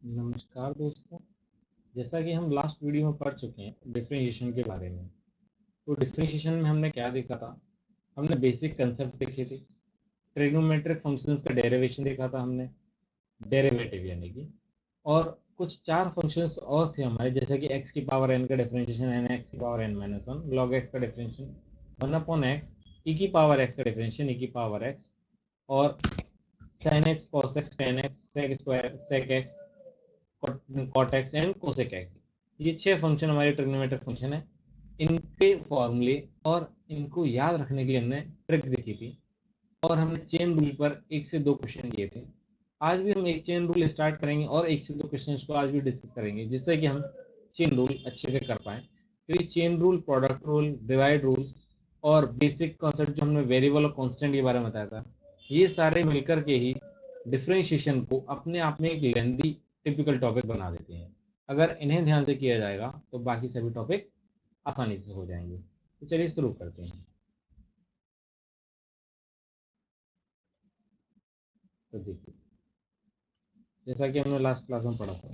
नमस्कार दोस्तों। जैसा कि हम लास्ट वीडियो में पढ़ चुके हैं डिफरेंशिएशन के बारे में। तो डिफरेंशिएशन में हमने क्या देखा था? हमने बेसिक कंसेप्ट देखे थे। ट्रिग्नोमेट्रिक फंक्शंस का डेरिवेशन देखा था हमने, डेरिवेटिव यानी कि। और कुछ चार फंक्शंस और थे हमारे, जैसे कि x की पावर n का डिफरेंशिएशन, एन एक्स की power n minus one, log x का differentiation, one upon X, E की पावर x का डिफरेंशिएशन, ई की पावर x, और sine X, cos X, tan X, sec square, sec X, cot X and cosec X. ये छह function हमारे trigonometric function है। इनके फॉर्मूले और इनको याद रखने के लिए हमने ट्रिक देखी थी, और हमने चेन रूल पर एक से दो क्वेश्चन किए थे। आज भी हम एक चेन रूल स्टार्ट करेंगे और एक से दो क्वेश्चन को आज भी डिस्कस करेंगे, जिससे कि हम चेन रूल अच्छे से कर पाए। क्योंकि chain rule, product rule, divide rule और बेसिक कॉन्सेप्ट जो हमने वेरिएबल और कांस्टेंट के बारे में बताया था, ये सारे मिलकर के ही डिफरेंशिएशन को अपने आप में एक लेंदी टिपिकल टॉपिक बना देते हैं। अगर इन्हें ध्यान से किया जाएगा तो बाकी सभी टॉपिक आसानी से हो जाएंगे। तो चलिए शुरू करते हैं। तो देखिए, जैसा कि हमने लास्ट क्लास में पढ़ा था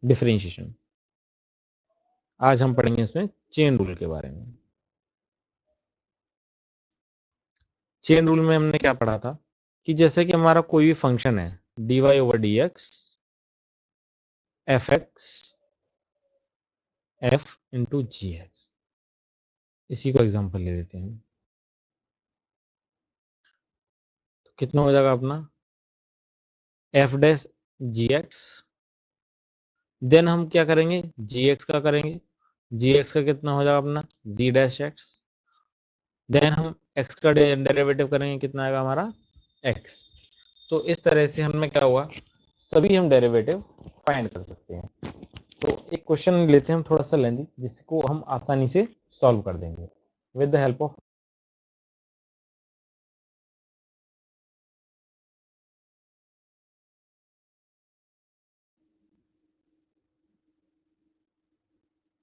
डिफरेंशिएशन, आज हम पढ़ेंगे इसमें चेन रूल के बारे में। चेन रूल में हमने क्या पढ़ा था कि जैसे कि हमारा कोई भी फंक्शन है, dy over dx F X F into जी एक्स, इसी को एग्जांपल ले लेते हैं। तो कितना हो जाएगा अपना एफ डैश जी एक्स, देन हम क्या करेंगे, जी एक्स का करेंगे। जी एक्स का कितना हो जाएगा अपना जी डैश एक्स, देन हम एक्स का डेरिवेटिव करेंगे, कितना आएगा हमारा एक्स। तो इस तरह से हमें क्या हुआ, सभी हम डेरिवेटिव फाइंड कर सकते हैं। तो एक क्वेश्चन लेते हैं हम थोड़ा सा लेंदी, जिसको हम आसानी से सॉल्व कर देंगे विद द हेल्प ऑफ।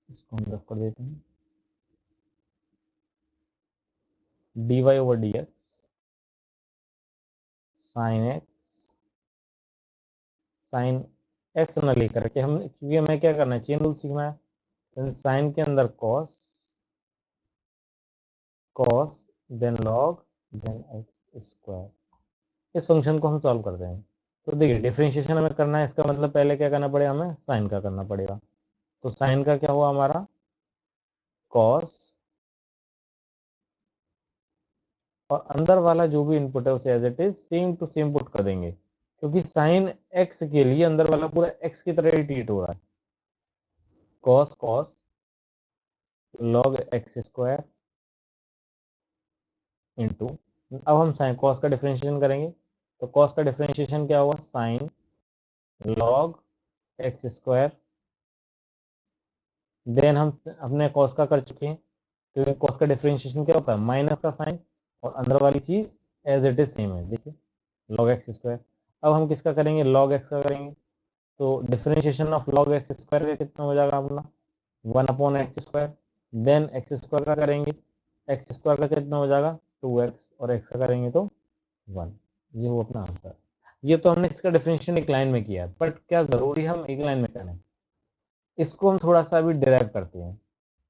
इसको हम रफ कर देते हैं, D Y over D X sine X, sine X न लेकर के हम, क्योंकि हमें क्या करना है, चेन रूल सीखना है। साइन के अंदर cos, cos then log then X square. इस फंक्शन को हम सॉल्व करते हैं। तो देखिए, डिफरेंशिएशन हमें करना है, इसका मतलब पहले क्या करना पड़ेगा, हमें साइन का करना पड़ेगा। तो साइन का क्या हुआ हमारा कॉस, और अंदर वाला जो भी इनपुट है उसे as it is same to same put कर देंगे, क्योंकि साइन एक्स के लिए अंदर वाला पूरा एक्स की तरह ही ट्रीट हो रहा है। Cos cos log X square into, अब हम साइन कॉस का डिफरेंशिएशन करेंगे। तो कॉस का डिफरेंशिएशन क्या हुआ, sine log X square, then हम अपने कॉस का कर चुके हैं, क्योंकि कॉस का डिफरेंशिएशन क्या होता है, माइनस का साइन, और अंदर वाली चीज एज इट इज सेम है, देखिए लॉग एक्स स्क्वायर। अब हम किसका करेंगे, लॉग एक्स का करेंगे। तो differentiation of log X square का कितना हो जाएगा अपना one upon X square, then X square का करेंगे, एक्स स्क्वायर का कितना हो जाएगा टू एक्स, और एक्स का करेंगे तो वन। ये हो अपना आंसर। ये तो हमने इसका डिफरेंशिएशन एक लाइन में किया, बट क्या जरूरी है हम एक लाइन में करें? इसको हम थोड़ा सा अभी डिराइव करते हैं,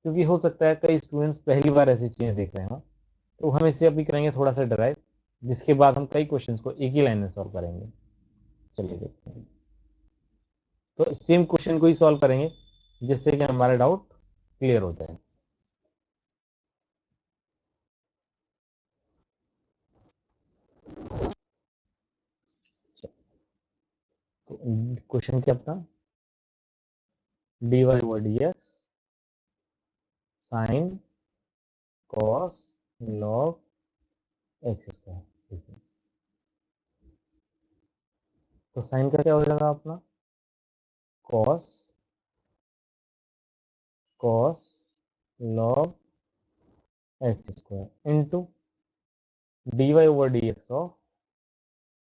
क्योंकि हो सकता है कई स्टूडेंट्स पहली बार ऐसी चीजें देख रहे हो। तो हम इसे अभी करेंगे थोड़ा सा डिराइव, जिसके बाद हम कई क्वेश्चंस को एक ही लाइन में सॉल्व करेंगे। चलिए देखते हैं। तो सेम क्वेश्चन को ही सॉल्व करेंगे, जिससे कि हमारा डाउट क्लियर हो जाए। तो क्वेश्चन क्या अपना, D Y over D X sine cos log X square. तो साइन का क्या हो जाएगा अपना cos, cos log X square into D Y over D x of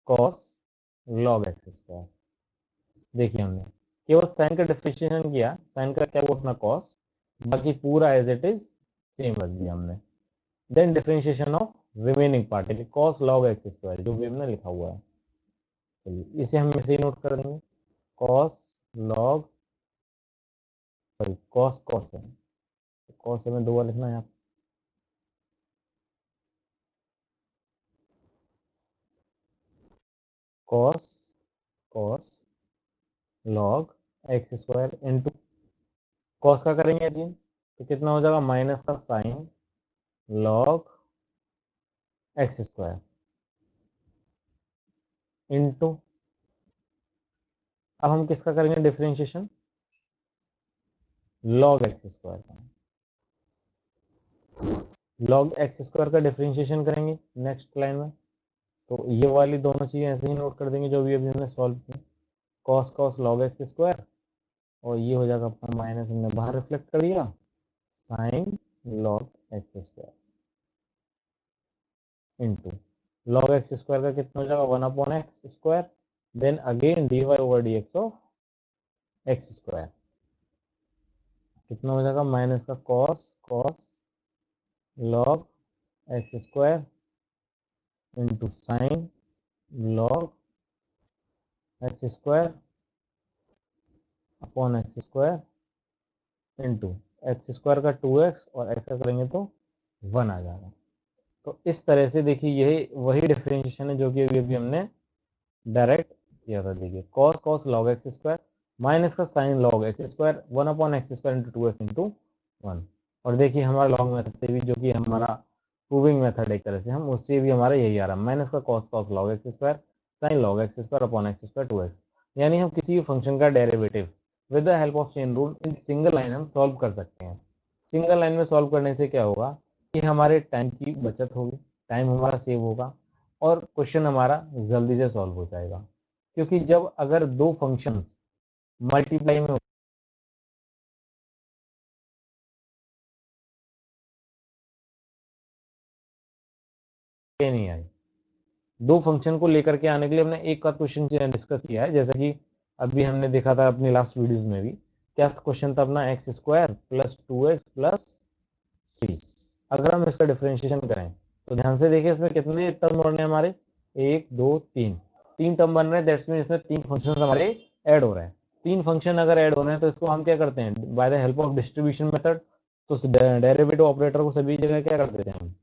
cos log X square. देखिए, हमने केवल साइन का डिफरेंशिएशन किया, साइन का क्या हुआ अपना कॉस, बाकी पूरा एज इट इज सेम रख दिया हमने। Then differentiation of remaining part, cos log X square, जो भी हमने लिखा हुआ है। चलिए इसे हम ऐसे ही नोट कर देंगे, cos log, sorry cos cos है, कॉस हमें 2 बार लिखना है यहाँ, cos cos log X square into cos का करेंगे अगेन तो कितना हो जाएगा, माइनस का sine log X square into, अब हम किसका करेंगे डिफरेंशिएशन, लॉग एक्स स्क्वायर का, लॉग एक्स स्क्वायर का डिफरेंशिएशन करेंगे नेक्स्ट लाइन में। तो ये वाली दोनों चीजें ऐसे ही नोट कर देंगे जो भी अभी हमने सॉल्व की, cos cos log X square, और ये हो जाएगा अपना माइनस, हमने बाहर रिफ्लेक्ट कर दिया, sine log X square into log X square का कितना हो जाएगा, 1/x square, then again dy over dx of X square, कितना हो जाएगा, माइनस का cos cos log X square into sine log X square upon X square into X square का 2x और x का करेंगे तो 1 आ जाएगा। तो इस तरह से देखिए यही वही डिफरेंशिएशन है जो कि अभी अभी हमने डायरेक्ट किया था। देखिए cos cos log X square minus का sine log X square 1/x square into 2x into 1, और देखिए हमारा लॉन्ग मेथड से भी जो कि हमारा प्रूविंग मेथड एक तरह से हम उससे भी हमारा यही आ रहा है, माइनस का cos cos log X square sine log X square upon X square 2x, यानी हम किसी भी फंक्शन का derivative with the help of chain rule in single line हम सॉल्व कर सकते हैं। सिंगल लाइन में सॉल्व करने से क्या होगा कि हमारे टाइम की बचत होगी, टाइम हमारा सेव होगा और क्वेश्चन हमारा जल्दी से सॉल्व हो जाएगा, क्योंकि जब अगर दो फंक्शंस मल्टीप्लाई में नहीं आए, दो फंक्शन को लेकर के आने के लिए हमने एक का क्वेश्चन डिस्कस किया है, जैसा कि अभी हमने देखा था अपनी लास्ट वीडियोस में भी, क्या क्वेश्चन था अपना, x square plus 2x plus 3, अगर हम इसका डिफरेंशिएशन करें तो ध्यान से देखिए इसमें कितने टर्म बन रहे हैं हमारे, 1 2 3, 3 टर्म बन रहे हैं, दैट्स मीन इसमें 3 फंक्शन हमारे ऐड हो रहे हैं। 3 फंक्शन अगर ऐड हो रहे हैं तो इसको हम क्या करते हैं, by the help of distribution method, तो डेरिवेटिव ऑपरेटर को सभी जगह क्या कर देते हैं हम,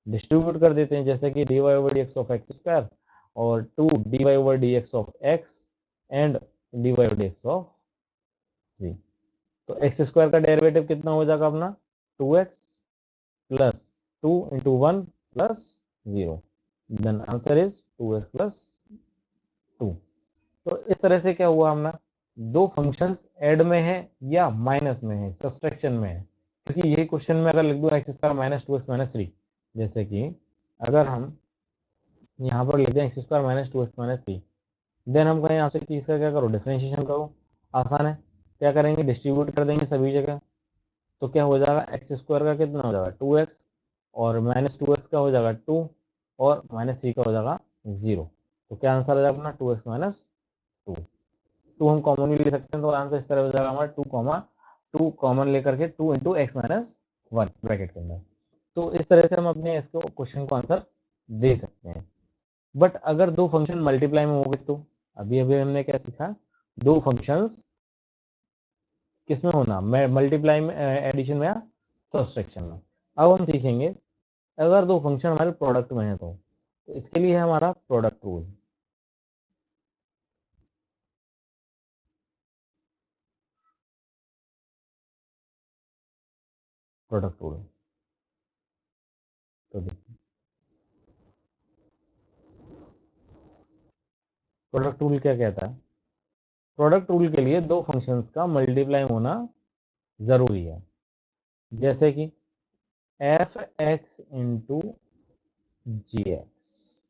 डिस्ट्रीब्यूट कर देते हैं, जैसे कि dy over D x of X square और 2 dy over D x of x and dy over D x of 3। तो एक्स स्क्वायर का डेरिवेटिव कितना हो जाएगा अपना, 2x plus 2 into 1 plus 0, then answer is 2x plus 2। तो इस तरह से क्या हुआ हमने, दो फंक्शंस ऐड में है या माइनस में है, सब्सट्रैक्शन में है, क्योंकि यही क्वेश्चन में अगर लिख दो x square minus 2x minus 3, जैसे कि अगर हम यहाँ पर लिखते हैं X square minus 2x minus 3, then हम कहें आपसे कि इसका क्या करो, डिफरेंशिएशन करो, आसान है, क्या करेंगे, डिस्ट्रीब्यूट कर देंगे सभी जगह, तो क्या हो जाएगा, एक्स स्क्वायर का कितना हो जाएगा 2x और माइनस 2x का हो जाएगा 2 और माइनस 3 का हो जाएगा 0, तो क्या आंसर आ जाएगा अपना 2x माइनस 2, 2 हम कॉमन भी ले सकते हैं, तो आंसर इस तरह हो जाएगा हमारा 2 कॉमन लेकर के 2 इंटू एक्स माइनस 1 ब्रैकेट के अंदर। तो इस तरह से हम अपने इसको क्वेश्चन को आंसर दे सकते हैं। बट अगर दो फंक्शन मल्टीप्लाई में हो गए तो अभी अभी हमने क्या सीखा, दो फंक्शंस किसमें होना, मल्टीप्लाई में, एडिशन में या सब्सट्रैक्शन में। अब हम सीखेंगे अगर दो फंक्शन हमारे प्रोडक्ट में है तो इसके लिए है हमारा प्रोडक्ट रूल। प्रोडक्ट रूल तो देखिए प्रोडक्ट रूल क्या कहता है, प्रोडक्ट रूल के लिए दो फंक्शंस का मल्टीप्लाई होना जरूरी है, जैसे कि एफ एक्स इंटू जी X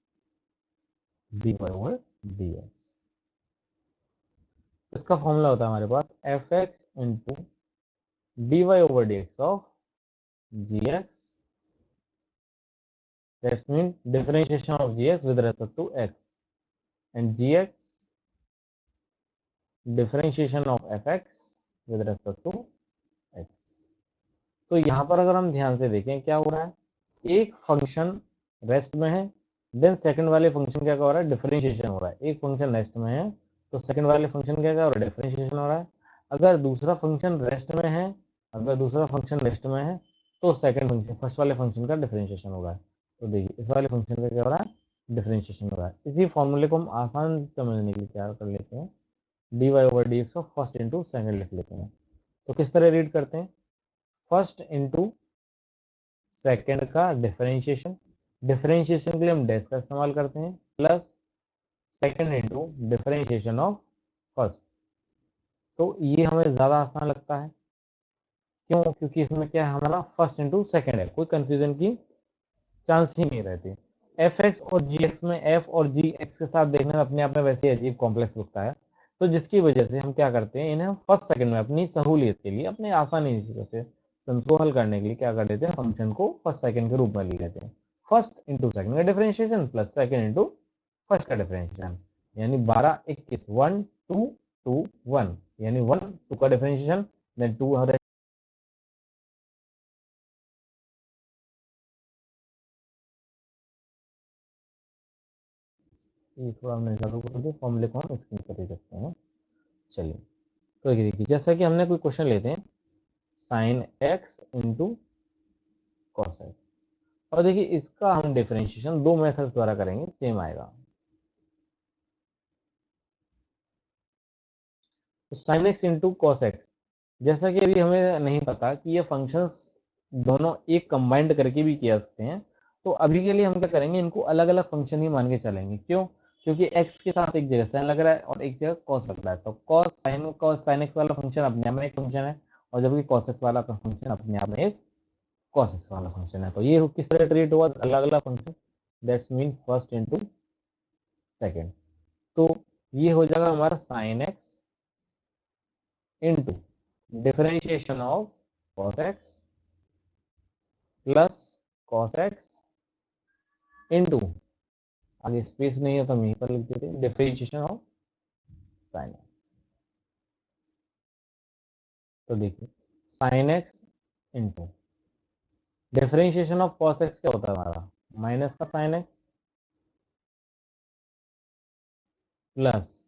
D Y over D X, इसका फॉर्मूला होता है हमारे पास F x into D Y over D x of ji X, that's mean differentiation of ji X with respect to X, and G X differentiation of F X with respect to X. तो यहाँ पर अगर हम ध्यान से देखें क्या हो रहा है, एक फंक्शन रेस्ट में है देन सेकंड वाले फंक्शन क्या हो रहा है, डिफरेंशिएशन हो रहा है। एक फंक्शन रेस्ट में है तो सेकंड वाले फंक्शन क्या हो रहा है, डिफरेंशिएशन हो रहा है। अगर दूसरा फंक्शन रेस्ट में है, अगर दूसरा फंक्शन रेस्ट में है तो सेकंड फंक्शन फर्स्ट वाले फंक्शन का डिफरेंशिएशन हो रहा है। तो देखिए इस वाले फंक्शन का क्या हो रहा है, डिफरेंशिएशन हो रहा है। इसी फॉर्मूले को हम आसान से समझने के लिए क्या कर लेते हैं, dy over D x of first into second लिख लेते हैं। तो किस तरह रीड करते हैं, फर्स्ट इंटू सेकेंड का डिफरेंशिएशन, डिफरेंशिएशन के लिए हम डैश का इस्तेमाल करते हैं, plus second into differentiation of first. तो ये हमें ज़्यादा आसान लगता है, क्यों, क्योंकि इसमें क्या है हमारा फर्स्ट इंटू सेकेंड है, कोई कंफ्यूजन की चांस ही नहीं रहती। एफ एक्स और जी एक्स में एफ और जी एक्स के साथ देखने में अपने आप में वैसे ही अजीब कॉम्प्लेक्स लगता है, तो जिसकी वजह से हम क्या करते हैं, इन्हें हम फर्स्ट सेकंड में अपनी सहूलियत के लिए, अपने आसानी से को हल करने के लिए क्या कर देते हैं, फंक्शन को फर्स्ट सेकंड के रूप में ले लेते हैं। फर्स्ट इंटू सेकंड का differentiation plus second into first का डिफरेंशिएशन, यानी 12 21 1 2 2 1, यानी 1 2 का डिफरेंशिएशन, देन 2 ये थोड़ा हमने चालू कर दिया, फॉर्मूले को हम स्क्रीन पर दे सकते हैं। चलिए तो देखिए जैसा कि हमने कोई क्वेश्चन लेते हैं, sign x into cos x, और देखिए इसका हम डिफरेंशिएशन दो मेथड्स द्वारा करेंगे, सेम आएगा। तो sign x into cos x, जैसा कि अभी हमें नहीं पता कि ये फंक्शंस दोनों एक कंबाइंड करके भी किया सकते हैं, तो अभी के लिए हम क्या करेंगे, इनको अलग अलग फंक्शन ही मान के चलेंगे। क्यों, क्योंकि x के साथ एक जगह साइन लग रहा है और एक जगह कॉस लग रहा है, तो कॉस साइन एक्स वाला फंक्शन अपने आप में एक फंक्शन है, और जबकि कॉस एक्स वाला फंक्शन अपने आप में एक कॉस एक्स वाला फंक्शन है। तो ये किस तरह ट्रीट हुआ, अलग अलग function, that's mean first into second. तो ये हो जाएगा हमारा sign x into differentiation of cos x plus cos x into, आगे स्पेस नहीं है तो हम यहीं पर लिख देते हैं, डिफरेंशिएशन ऑफ साइन एक्स। तो देखिए sign x into differentiation of cos x क्या होता है हमारा, माइनस का sine x plus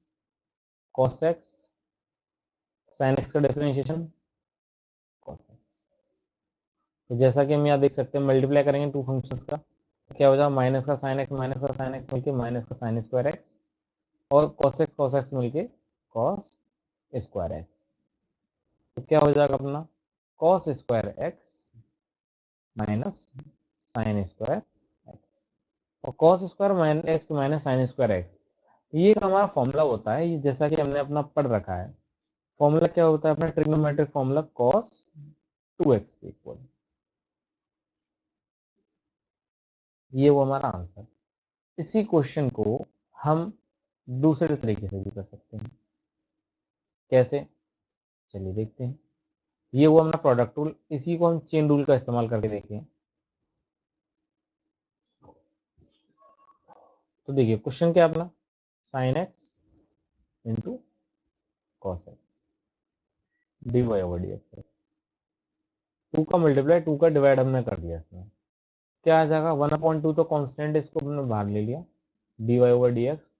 cos x, sine x का डिफरेंशिएशन कॉस एक्स। तो जैसा कि हम यहाँ देख सकते हैं, मल्टीप्लाई करेंगे टू फंक्शंस का, तो क्या हो जाएगा, माइनस का साइन एक्स मिलके माइनस का साइन स्क्वायर एक्स, और कॉस एक्स मिलके कॉस स्क्वायर एक्स। तो क्या हो जाएगा अपना, cos square X minus sine square X, और cos square minus X minus sine square X, ये हमारा फॉर्मूला होता है। ये जैसा कि हमने अपना पढ़ रखा है, फॉर्मूला क्या होता है अपना, trigonometric formula cos 2x equal, ये वो हमारा आंसर। इसी क्वेश्चन को हम दूसरे तरीके से भी कर सकते हैं, कैसे, चलिए देखते हैं। ये वो हमारा प्रोडक्ट रूल, इसी को हम चेन रूल का इस्तेमाल करके देखें। तो देखिए क्वेश्चन क्या अपना, sine x into cos x D Y over D x है, टू का मल्टीप्लाई टू का डिवाइड हमने कर दिया, इसमें क्या आ जाएगा, 1/2 तो कांस्टेंट, इसको हमने बाहर ले लिया, d Y over D x,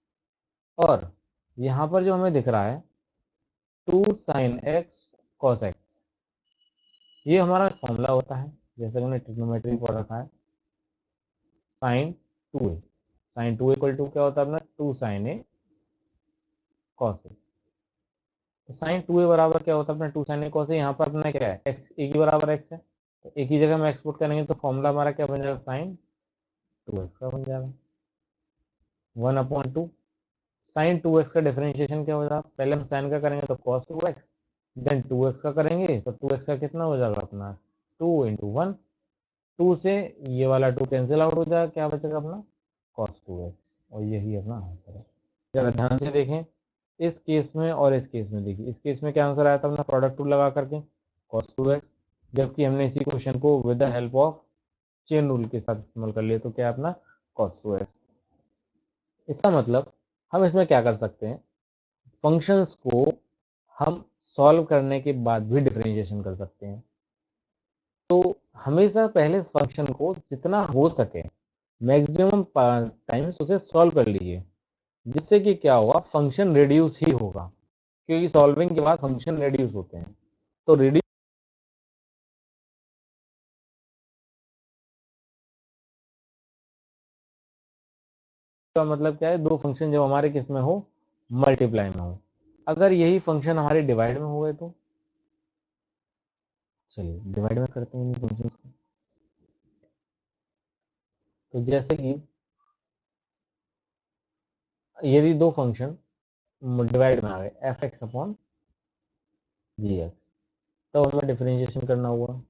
और यहाँ पर जो हमें दिख रहा है 2 साइन एक्स कॉस एक्स, ये हमारा फॉर्मूला होता है, जैसे कि हमने ट्रिग्नोमेट्री पढ़ रखा है, sign 2a, sign 2 equal to क्या होता है अपना, 2 साइन ए कॉस ए। तो साइन 2a बराबर क्या होता है अपना, 2 साइन ए कॉस ए, यहाँ पर अपना क्या है, एक्स ए की बराबर एक्स है, तो एक ही जगह में एक्सपोर्ट करेंगे तो फॉर्मूला हमारा क्या बन जाएगा, साइन 2x का बन जाएगा, 1/2 साइन 2x का डिफरेंशिएशन क्या हो जाएगा, पहले हम साइन का करेंगे तो कॉस 2x, देन 2x का करेंगे तो 2x का कितना हो जाएगा अपना, 2 इंटू 1, 2 से ये वाला 2 कैंसिल आउट हो जाएगा, क्या बचेगा अपना cos 2x, और यही अपना आंसर है। जरा ध्यान से देखें, इस केस में और इस केस में, देखिए इस केस में क्या आंसर आया था अपना, प्रोडक्ट रूल लगा करके cos 2x, जबकि हमने इसी क्वेश्चन को with the help of chain rule के साथ इस्तेमाल कर लिया, तो क्या अपना cos 2x। इसका मतलब हम इसमें क्या कर सकते हैं, फंक्शंस को हम सॉल्व करने के बाद भी डिफरेंशिएशन कर सकते हैं। तो हमेशा पहले इस फंक्शन को जितना हो सके मैक्सिमम टाइम्स उसे सॉल्व कर लीजिए, जिससे कि क्या होगा, फंक्शन रिड्यूस ही होगा, क्योंकि सॉल्विंग के बाद फंक्शन रिड्यूस होते हैं। तो रिड्यूस का मतलब क्या है, दो फंक्शन जब हमारे किस में हो, मल्टीप्लाई में हो। अगर यही फंक्शन हमारे डिवाइड में हो गए तो चलिए डिवाइड में करते हैं इन फंक्शन को। तो जैसे कि यदि दो फंक्शन डिवाइड में आ गए, F x upon g x, तो हमें डिफरेंशिएशन करना हुआ।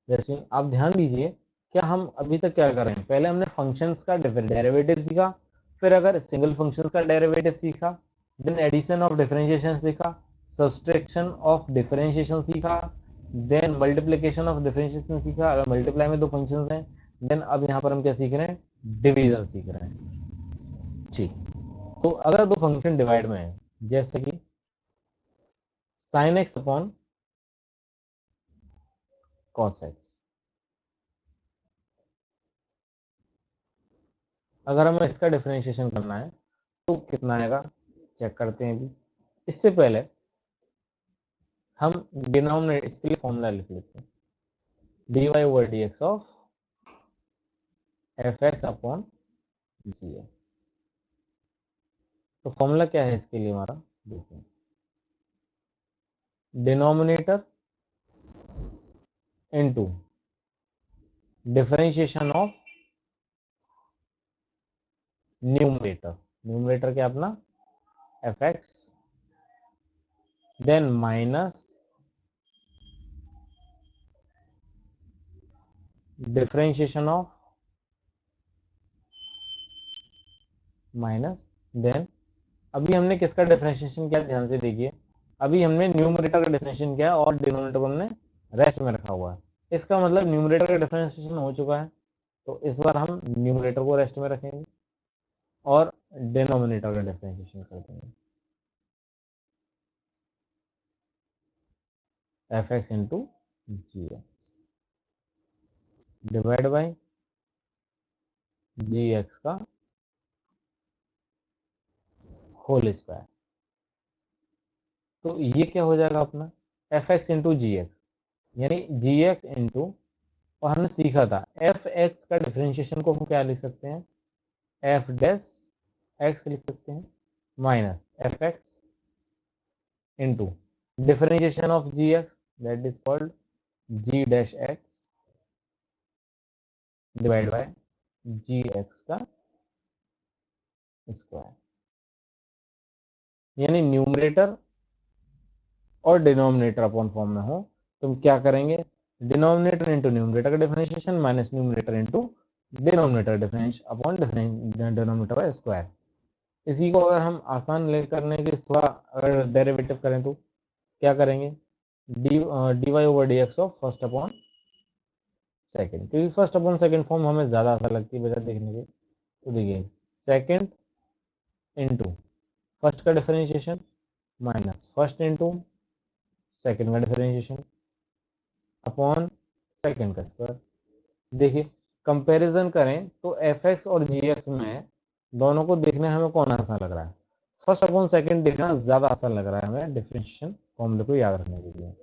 जैसे आप ध्यान दीजिए, क्या हम अभी तक क्या कर रहे हैं, पहले हमने फंक्शंस का डेरिवेटिव सीखा, फिर अगर सिंगल फंक्शंस का डेरिवेटिव सीखा, देन एडिशन ऑफ डिफरेंशिएशन सीखा, सब्सट्रैक्शन ऑफ डिफरेंशिएशन सीखा, देन मल्टीप्लिकेशन ऑफ डिफरेंशिएशन सीखा, अगर मल्टीप्लाई में दो फंक्शंस हैं, देन अब यहाँ पर हम क्या सीख रहे हैं, डिवीजन सीख रहे हैं। ठीक, तो अगर दो फंक्शन डिवाइड में है, जैसे कि sign x upon cos x, अगर हमें इसका डिफरेंशिएशन करना है तो कितना आएगा, चेक करते हैं अभी। इससे पहले हम डिनोमिनेटर, इसके लिए फॉर्मूला लिख लेते हैं, D Y over D x of F x upon g x. तो फॉर्मूला क्या है इसके लिए हमारा, देखिए, denominator into differentiation of numerator, numerator क्या अपना f x, then minus differentiation of minus, then अभी हमने किसका डिफरेंशिएशन किया, ध्यान से देखिए, अभी हमने न्यूमरेटर का डिफरेंशिएशन किया और डिनोमिनेटर को हमने रेस्ट में रखा हुआ है। इसका मतलब न्यूमरेटर का डिफरेंशिएशन हो चुका है, तो इस बार हम न्यूमरेटर को रेस्ट में रखेंगे और डिनोमिनेटर का डिफरेंशिएशन कर देंगे, f x into ji x divide by g x का होल स्क्वायर। तो ये क्या हो जाएगा अपना, एफ एक्स इंटू जी एक्स, यानी जी एक्स इंटू, और हमने सीखा था एफ एक्स का डिफरेंशिएशन को हम क्या लिख सकते हैं, एफ डैश एक्स लिख सकते हैं, minus f x into differentiation of ji x, that is called g dash x divide by g x का स्क्वायर, यानी न्यूमरेटर और डिनोमिनेटर अपॉन फॉर्म में हो तो हम क्या करेंगे, डिनोमिनेटर इंटू न्यूमरेटर का differentiation minus numerator into denominator difference upon denominator का स्क्वायर। इसी को अगर हम आसान ले करने के थोड़ा अगर डेरिवेटिव करें तो क्या करेंगे, d Y over D x of first upon second, क्योंकि फर्स्ट अपॉन सेकेंड फॉर्म हमें ज़्यादा आसान लगती है बेटा देखने के। तो देखिए सेकेंड इंटू फर्स्ट का differentiation minus first into second का डिफरेंशिएशन अपॉन सेकेंड का स्क्वायर। देखिए कंपैरिजन करें तो एफ एक्स और जी एक्स में दोनों को देखने हमें कौन आसान लग रहा है, फर्स्ट अपॉन सेकेंड देखना ज़्यादा आसान लग रहा है हमें डिफरेंशिएशन फॉर्मूले को याद रखने के लिए।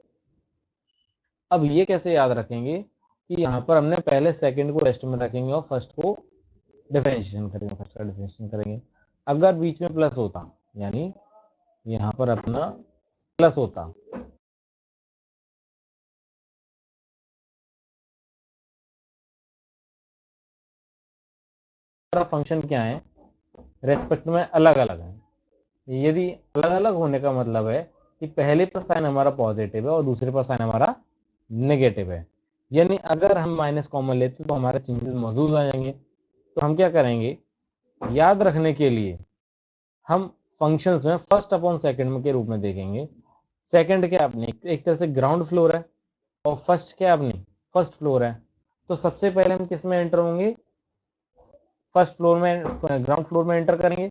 अब ये कैसे याद रखेंगे कि यहाँ पर हमने पहले सेकंड को रेस्ट में रखेंगे और फर्स्ट को डिफरेंशिएशन करेंगे, फर्स्ट का डिफरेंशिएशन करेंगे। अगर बीच में प्लस होता, यानी यहाँ पर अपना प्लस होता, फंक्शन क्या है, रेस्पेक्ट में अलग अलग है। यदि अलग अलग होने का मतलब है कि पहले पर साइन हमारा पॉजिटिव है और दूसरे पर साइन हमारा नेगेटिव है, यानी अगर हम माइनस कॉमन लेते तो हमारे चेंजेस मौजूद आ जाएंगे। तो हम क्या करेंगे, याद रखने के लिए हम फंक्शंस में फर्स्ट अपॉन सेकंड के रूप में देखेंगे। सेकंड क्या अपनी एक तरह से ग्राउंड फ्लोर है और फर्स्ट क्या अपनी फर्स्ट फ्लोर है। तो सबसे पहले हम किस में एंटर होंगे, फर्स्ट फ्लोर में, ग्राउंड फ्लोर में एंटर करेंगे।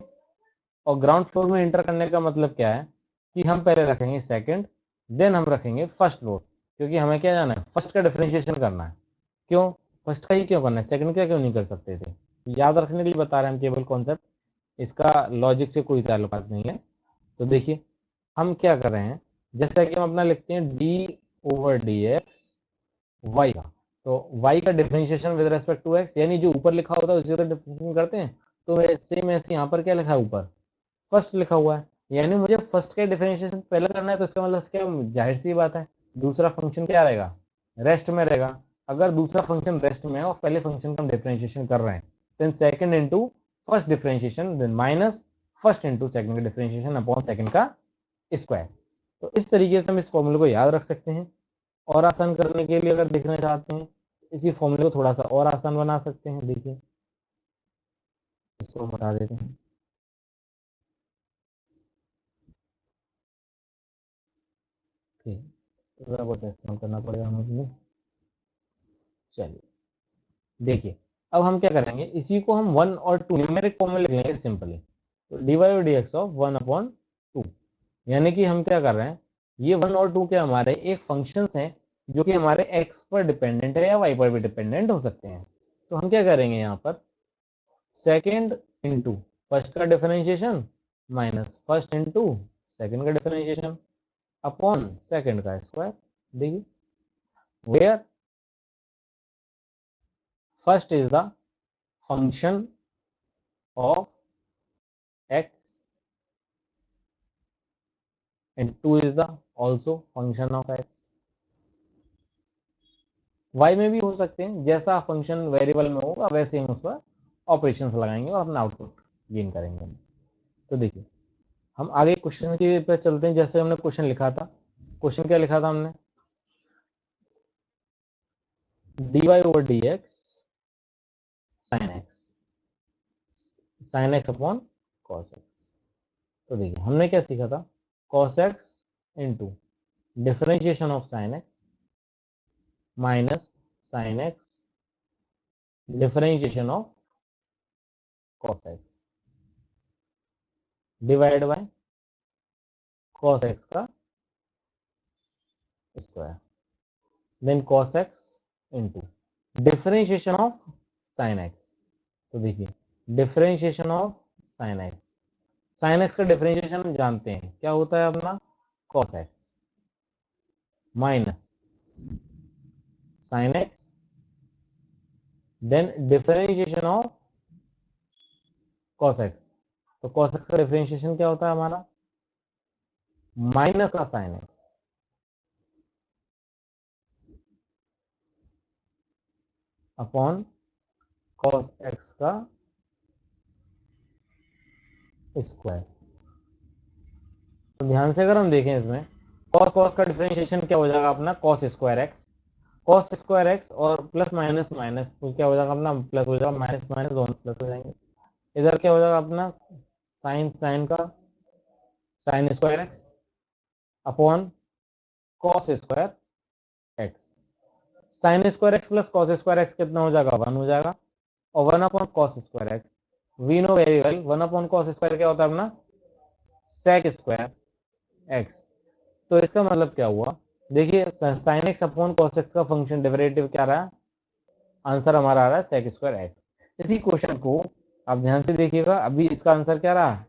और ग्राउंड फ्लोर में एंटर करने का मतलब क्या है कि हम पहले रखेंगे सेकंड, देन हम रखेंगे फर्स्ट फ्लोर, क्योंकि हमें क्या जाना है, फर्स्ट का डिफरेंशिएशन करना है। क्यों, फर्स्ट का ही क्यों करना है, सेकंड का क्यों नहीं कर सकते थे? याद रखने के लिए बता रहे हैं हम केवल कॉन्सेप्ट, इसका लॉजिक से कोई ताल्लुकात नहीं है। तो देखिए हम क्या कर रहे हैं, जैसा कि हम अपना लिखते हैं d over D x y का, तो वाई का differentiation with respect to x, यानी जो ऊपर लिखा होता है उसी का डिफरेंशिएशन करते हैं। तो सेम ऐसे यहाँ पर क्या लिखा है, ऊपर फर्स्ट लिखा हुआ है, यानी मुझे फर्स्ट का डिफरेंशिएशन पहले करना है, तो इसका मतलब क्या, जाहिर सी बात है दूसरा फंक्शन क्या रहेगा, रेस्ट में रहेगा। अगर दूसरा फंक्शन रेस्ट में है और पहले फंक्शन का हम डिफरेंशिएशन कर रहे हैं, then second into first differentiation, then minus first into second का डिफरेंशिएशन अपॉन सेकंड का स्क्वायर। तो इस तरीके से हम इस फॉर्मूले को याद रख सकते हैं। और आसान करने के लिए अगर देखना चाहते हैं, इसी फॉर्मूले को थोड़ा सा और आसान बना सकते हैं। देखिए इसको हम हटा देते हैं। ठीक, थोड़ा बहुत इस्तेमाल करना पड़ेगा हमें। चलिए देखिए, अब हम क्या करेंगे, इसी को हम 1 और 2 न्यूमेरिक फॉर्म में लिख लेंगे सिंपली। तो d y d x of 1/2, यानी कि हम क्या कर रहे हैं, ये 1 और 2 के हमारे एक फंक्शंस हैं जो कि हमारे एक्स पर डिपेंडेंट है या वाई पर भी डिपेंडेंट हो सकते हैं। तो हम क्या करेंगे यहाँ पर, सेकेंड इंटू फर्स्ट का differentiation minus first into second का डिफरेंशिएशन अपॉन सेकेंड का स्क्वायर। देखिए where first is the function of x and 2 is the also function of x। y में भी हो सकते हैं, जैसा फंक्शन वेरिएबल में होगा वैसे हम उस पर ऑपरेशंस लगाएंगे और अपना आउटपुट गेन करेंगे। तो देखिए हम आगे क्वेश्चन के पे चलते हैं। जैसे हमने क्वेश्चन लिखा था, क्वेश्चन क्या लिखा था हमने, dy over dx sin x upon cos x। तो देखिए हमने क्या सीखा था, cos x into differentiation of sin x minus sin x differentiation of cos x divide by cos x का square, then cos x into differentiation of sin x। तो देखिए differentiation of sin x, sin x का differentiation हम जानते हैं क्या होता है अपना, cos x minus sin x, then differentiation of cos x। तो cos x का डिफरेंशिएशन क्या होता है हमारा, माइनस का sin x upon cos x का स्क्वायर। तो ध्यान से अगर हम देखें इसमें, cos का डिफरेंशिएशन क्या हो जाएगा अपना, cos स्क्वायर एक्स और प्लस माइनस माइनस, तो क्या हो जाएगा अपना, प्लस हो जाएगा, माइनस माइनस दोनों प्लस हो जाएंगे। इधर क्या हो जाएगा अपना, साइन का sine square x upon cos square x. Sine square x plus cos square x कितना हो जाएगा, 1 हो जाएगा, और 1 upon cos square x, we know very well 1 upon cos square क्या होता है अपना, सेक स्क्वायर एक्स। तो इसका मतलब क्या हुआ, देखिए sign x upon cos x का फंक्शन डेरिवेटिव क्या रहा, आंसर हमारा आ रहा है सेक स्क्वायर एक्स। इसी क्वेश्चन को आप ध्यान से देखिएगा, अभी इसका आंसर क्या रहा,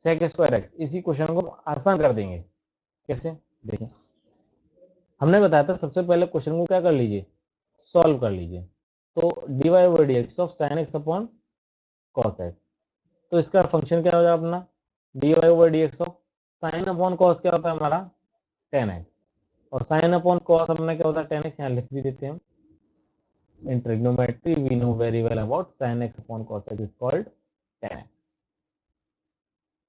सेक स्क्वायर एक्स। इसी क्वेश्चन को आसान कर देंगे, कैसे, देखिए हमने बताया था सबसे पहले क्वेश्चन को क्या कर लीजिए, सॉल्व कर लीजिए। तो d Y over D x of sine x upon cos x, तो इसका फंक्शन क्या हो जाएगा अपना, D Y over D x of sine upon cos क्या होता है हमारा, टेन एक्स, और साइन अपॉन कॉस अपना क्या होता है, टेन एक्स। यहाँ लिख भी देते हैं, in trigonometry we know very well about sin x upon cos x is called tan x।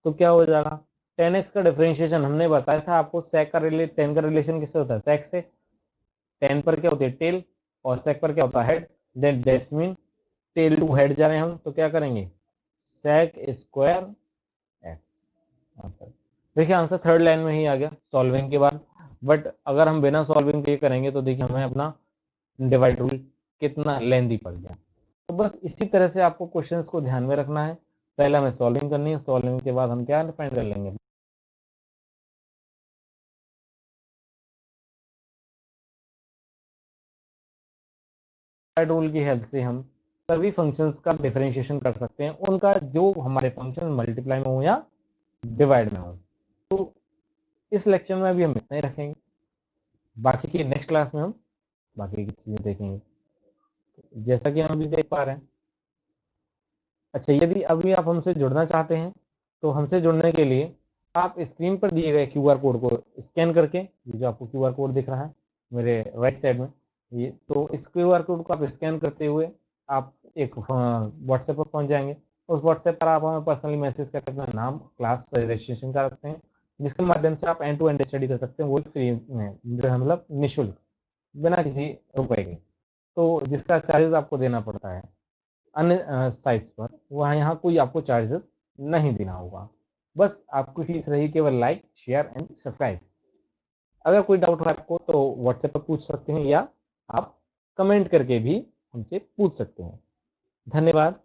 तो क्या हो जाएगा, tan x का डिफरेंशिएशन हमने बताया था आपको, sec का tan का रिलेशन किससे होता है, sec से। tan पर क्या होती है टेल, और sec पर क्या होता है head, then that's mean tail to head जा रहे हैं हम, तो क्या करेंगे, sec स्क्वायर x। देखिए आंसर थर्ड लाइन में ही आ गया सॉल्विंग के बाद। बट अगर हम बिना सॉल्विंग के करेंगे तो देखिए हमें अपना डिवाइड रूल कितना लेंदी पड़ गया। तो बस इसी तरह से आपको क्वेश्चंस को ध्यान में रखना है, पहले हमें सॉल्विंग करनी है, सॉल्विंग के बाद हम क्या फाइंड कर लेंगे। रूल की हेल्प से हम सभी फंक्शंस का डिफरेंशिएशन कर सकते हैं, उनका जो हमारे फंक्शन मल्टीप्लाई में हो या डिवाइड में हो। तो इस लेक्चर में अभी हम इतना ही रखेंगे, बाकी की नेक्स्ट क्लास में हम बाकी की चीज़ें देखेंगे। जैसा कि हम अभी देख पा रहे हैं। अच्छा, यदि अभी आप हमसे जुड़ना चाहते हैं तो हमसे जुड़ने के लिए आप स्क्रीन पर दिए गए क्यूआर कोड को स्कैन करके, ये जो आपको क्यूआर कोड दिख रहा है मेरे राइट साइड में, ये तो इस क्यूआर कोड को आप स्कैन करते हुए आप एक व्हाट्सएप पर पहुंच जाएंगे। उस व्हाट्सएप पर आप हमें पर्सनली मैसेज करके अपना नाम, क्लास रजिस्ट्रेशन कर सकते हैं, जिसके माध्यम से आप एंड टू एंड स्टडी कर सकते हैं, वो फ्री में, जो है मतलब निःशुल्क, बिना किसी रुपए के। तो जिसका चार्जेस आपको देना पड़ता है अन्य साइट्स पर, वहाँ यहाँ कोई आपको चार्जेस नहीं देना होगा। बस आपकी फीस रही केवल लाइक, शेयर एंड सब्सक्राइब। अगर कोई डाउट हो आपको तो व्हाट्सएप पर पूछ सकते हैं या आप कमेंट करके भी हमसे पूछ सकते हैं। धन्यवाद।